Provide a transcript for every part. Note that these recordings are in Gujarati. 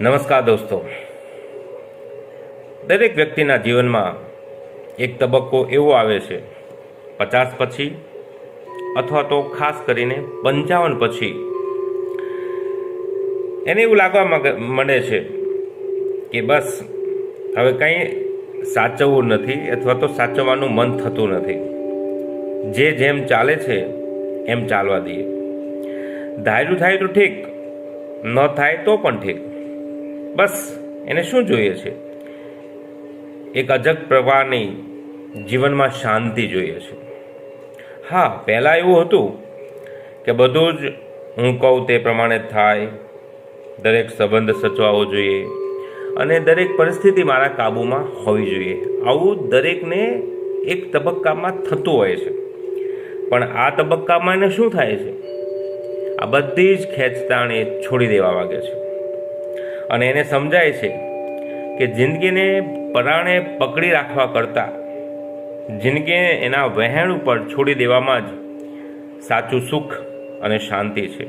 નમસ્કાર દોસ્તો, દરેક વ્યક્તિના જીવનમાં એક તબક્કો એવો આવે છે 50 પછી અથવા તો ખાસ કરીને 55 પછી એને એવું લાગવા માંડે છે કે બસ હવે કંઈ સાચવવું નથી અથવા તો સાચવવાનું મન થતું નથી. જે જેમ ચાલે છે એમ ચાલવા દઈએ. ધાર્યું થાય તો ઠીક, ન થાય તો પણ ઠીક. બસ એને શું જોઈએ છે? એક અજગ પ્રવાહની જીવનમાં શાંતિ જોઈએ છે. હા, પહેલાં એવું હતું કે બધું જ હું કહું તે પ્રમાણે થાય, દરેક સંબંધ સચવાવો જોઈએ અને દરેક પરિસ્થિતિ મારા કાબૂમાં હોવી જોઈએ. આવું દરેકને એક તબક્કામાં થતું હોય છે. પણ આ તબક્કામાં એને શું થાય છે? આ બધી જ ખેંચતાણ એ છોડી દેવા માગે છે અને એને સમજાય છે કે જિંદગીને પરાણે પકડી રાખવા કરતાં જિંદગીને એના વહેણ ઉપર છોડી દેવામાં જ સાચું સુખ અને શાંતિ છે.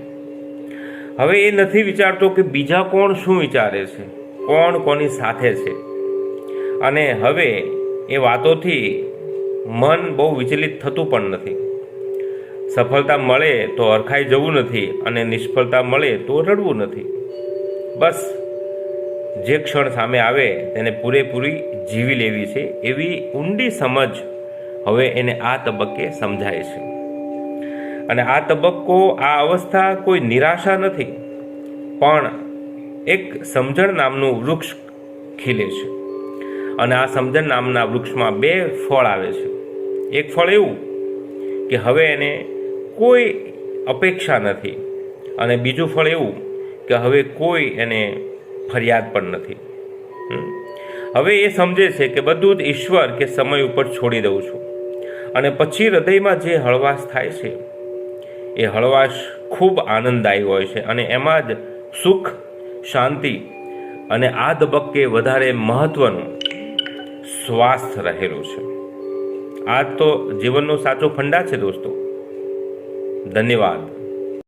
હવે એ નથી વિચારતો કે બીજા કોણ શું વિચારે છે, કોણ કોની સાથે છે, અને હવે એ વાતોથી મન બહુ વિચલિત થતું પણ નથી. સફળતા મળે તો હરખાઈ જવું નથી અને નિષ્ફળતા મળે તો રડવું નથી. બસ જે ક્ષણ સામે આવે તેને પૂરેપૂરી જીવી લેવી છે, એવી ઊંડી સમજ હવે એને આ તબક્કે સમજાય છે. અને આ તબક્કો, આ અવસ્થા કોઈ નિરાશા નથી, પણ એક સમજણ નામનું વૃક્ષ ખીલે છે. અને આ સમજણ નામના વૃક્ષમાં 2 ફળ આવે છે. એક ફળ એવું કે હવે એને કોઈ અપેક્ષા નથી, અને બીજું ફળ એવું કે હવે કોઈ એને ફરિયાદ પણ નથી. હવે એ સમજે છે કે બધું જ ઈશ્વર કે સમય ઉપર છોડી દઉં છું. અને પછી હૃદયમાં જે હળવાશ થાય છે એ હળવાશ ખૂબ આનંદદાયી હોય છે અને એમાં જ સુખ, શાંતિ અને આ તબક્કે વધારે મહત્વનું સ્વાસ્થ્ય રહેલું છે. આ તો જીવનનો સાચો ફંડા છે દોસ્તો. ધન્યવાદ.